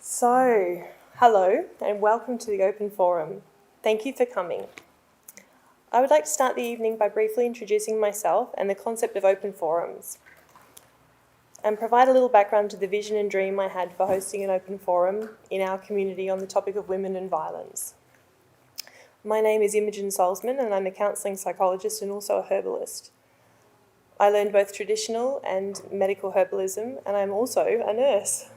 Hello and welcome to the Open Forum. Thank you for coming. I would like to start the evening by briefly introducing myself and the concept of open forums, and provide a little background to the vision and dream I had for hosting an open forum in our community on the topic of women and violence. My name is Imogen Salzman and I'm a counselling psychologist and also a herbalist. I learned both traditional and medical herbalism, and I'm also a nurse.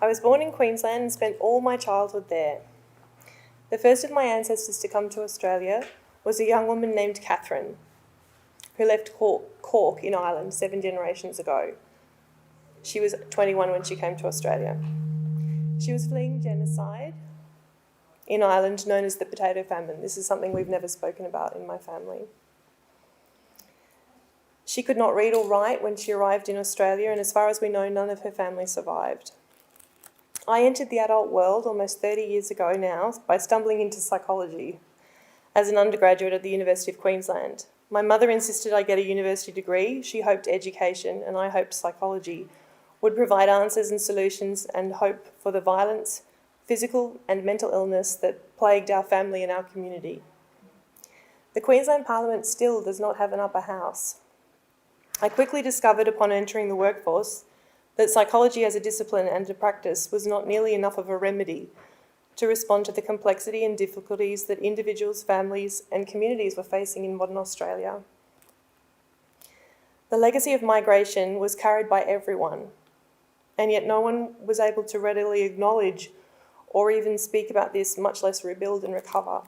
I was born in Queensland and spent all my childhood there. The first of my ancestors to come to Australia was a young woman named Catherine, who left Cork in Ireland 7 generations ago. She was 21 when she came to Australia. She was fleeing genocide in Ireland known as the potato famine. This is something we've never spoken about in my family. She could not read or write when she arrived in Australia, and as far as we know, none of her family survived. I entered the adult world almost 30 years ago now by stumbling into psychology as an undergraduate at the University of Queensland. My mother insisted I get a university degree. She hoped education, and I hoped psychology, would provide answers and solutions and hope for the violence, physical and mental illness that plagued our family and our community. The Queensland Parliament still does not have an upper house. I quickly discovered upon entering the workforce that psychology as a discipline and a practice was not nearly enough of a remedy to respond to the complexity and difficulties that individuals, families and communities were facing in modern Australia. The legacy of migration was carried by everyone, and yet no one was able to readily acknowledge or even speak about this, much less rebuild and recover.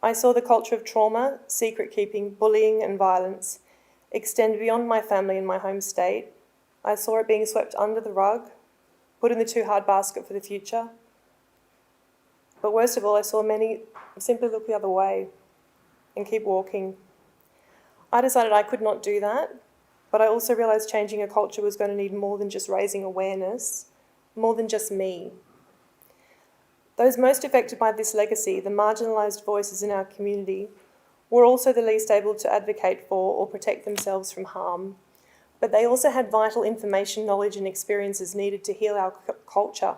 I saw the culture of trauma, secret keeping, bullying and violence extend beyond my family and my home state. I saw it being swept under the rug, put in the too hard basket for the future. But worst of all, I saw many simply look the other way and keep walking. I decided I could not do that, but I also realised changing a culture was going to need more than just raising awareness, more than just me. Those most affected by this legacy, the marginalised voices in our community, were also the least able to advocate for or protect themselves from harm. But they also had vital information, knowledge and experiences needed to heal our culture,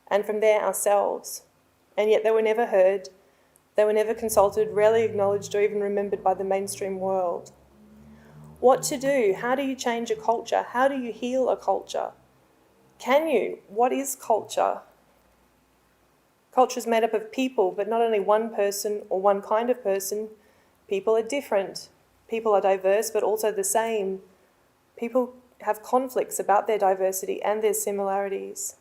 and from there ourselves. And yet they were never heard, they were never consulted, rarely acknowledged or even remembered by the mainstream world. What to do? How do you change a culture? How do you heal a culture? Can you? What is culture? Culture is made up of people, but not only one person or one kind of person. People are different. People are diverse, but also the same. People have conflicts about their diversity and their similarities.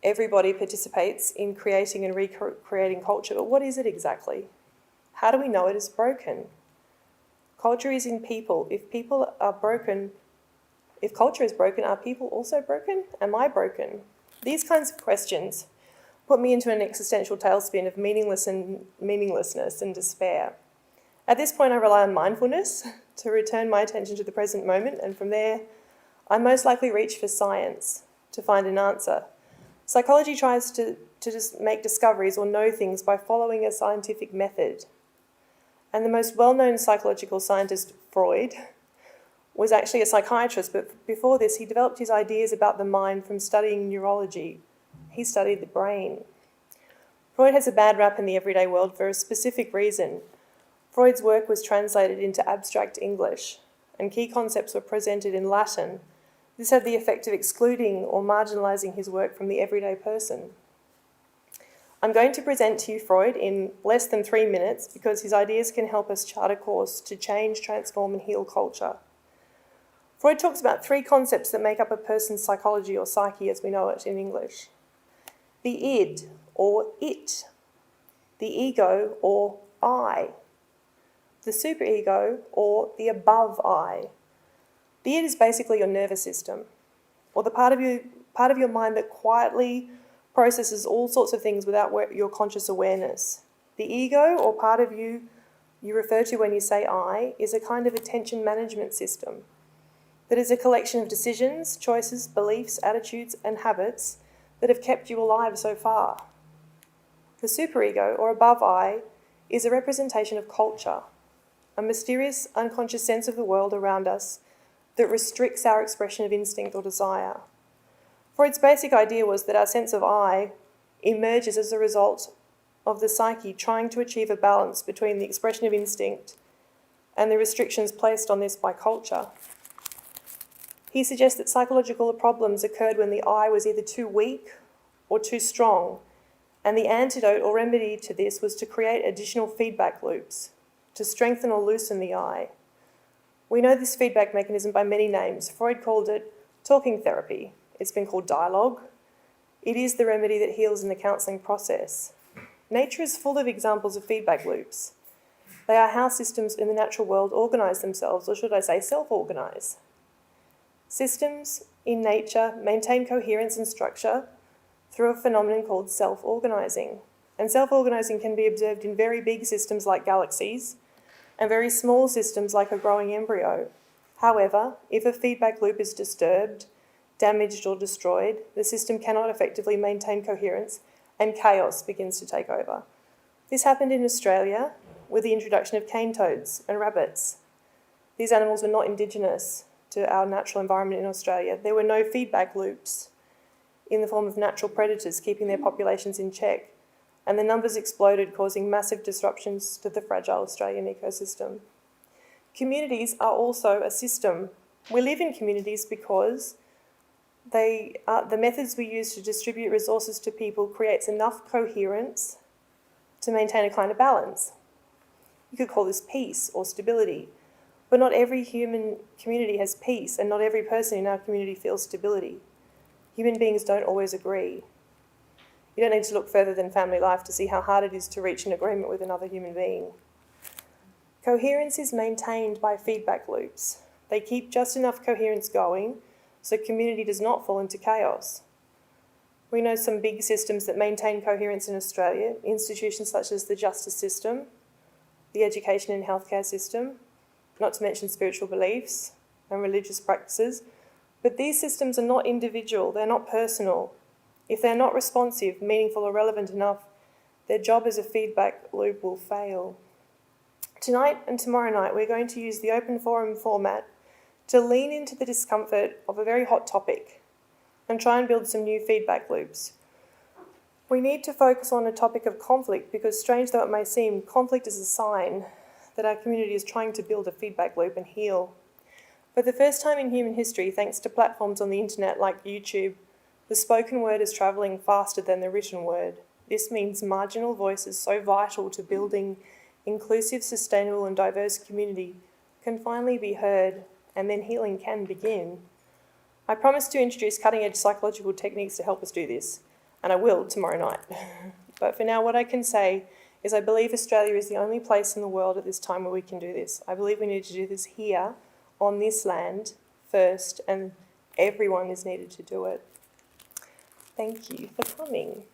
Everybody participates in creating and recreating culture, but what is it exactly? How do we know it is broken? Culture is in people. If people are broken, if culture is broken, are people also broken? Am I broken? These kinds of questions put me into an existential tailspin of meaninglessness and despair. At this point, I rely on mindfulness to return my attention to the present moment, and from there, I most likely reach for science to find an answer. Psychology tries to just make discoveries or know things by following a scientific method. And the most well-known psychological scientist, Freud, was actually a psychiatrist, but before this, he developed his ideas about the mind from studying neurology. He studied the brain. Freud has a bad rap in the everyday world for a specific reason. Freud's work was translated into abstract English, and key concepts were presented in Latin. This had the effect of excluding or marginalising his work from the everyday person. I'm going to present to you Freud in less than 3 minutes because his ideas can help us chart a course to change, transform and heal culture. Freud talks about 3 concepts that make up a person's psychology or psyche as we know it in English. The id, or it. The ego, or I. The superego, or the above I. The id is basically your nervous system, or the part of your mind that quietly processes all sorts of things without your conscious awareness. The ego, or part of you refer to when you say I, is a kind of attention management system that is a collection of decisions, choices, beliefs, attitudes and habits that have kept you alive so far. The superego, or above I, is a representation of culture, a mysterious, unconscious sense of the world around us that restricts our expression of instinct or desire. Freud's basic idea was that our sense of I emerges as a result of the psyche trying to achieve a balance between the expression of instinct and the restrictions placed on this by culture. He suggests that psychological problems occurred when the I was either too weak or too strong, and the antidote or remedy to this was to create additional feedback loops to strengthen or loosen the I. We know this feedback mechanism by many names. Freud called it talking therapy. It's been called dialogue. It is the remedy that heals in the counselling process. Nature is full of examples of feedback loops. They are how systems in the natural world organise themselves, or should I say self-organise. Systems in nature maintain coherence and structure through a phenomenon called self-organising. And self-organising can be observed in very big systems like galaxies and very small systems like a growing embryo. However, if a feedback loop is disturbed, damaged or destroyed, the system cannot effectively maintain coherence and chaos begins to take over. This happened in Australia with the introduction of cane toads and rabbits. These animals were not indigenous to our natural environment in Australia. There were no feedback loops in the form of natural predators keeping their populations in check, and the numbers exploded, causing massive disruptions to the fragile Australian ecosystem. Communities are also a system. We live in communities because the methods we use to distribute resources to people creates enough coherence to maintain a kind of balance. You could call this peace or stability, but not every human community has peace, and not every person in our community feels stability. Human beings don't always agree. You don't need to look further than family life to see how hard it is to reach an agreement with another human being. Coherence is maintained by feedback loops. They keep just enough coherence going so community does not fall into chaos. We know some big systems that maintain coherence in Australia, institutions such as the justice system, the education and healthcare system, not to mention spiritual beliefs and religious practices. But these systems are not individual, they're not personal. If they're not responsive, meaningful or relevant enough, their job as a feedback loop will fail. Tonight and tomorrow night, we're going to use the open forum format to lean into the discomfort of a very hot topic and try and build some new feedback loops. We need to focus on a topic of conflict because, strange though it may seem, conflict is a sign that our community is trying to build a feedback loop and heal. For the first time in human history, thanks to platforms on the internet like YouTube, the spoken word is travelling faster than the written word. This means marginal voices so vital to building inclusive, sustainable and diverse community can finally be heard, and then healing can begin. I promise to introduce cutting-edge psychological techniques to help us do this, and I will tomorrow night. But for now, what I can say is I believe Australia is the only place in the world at this time where we can do this. I believe we need to do this here, on this land, first, and everyone is needed to do it. Thank you for coming.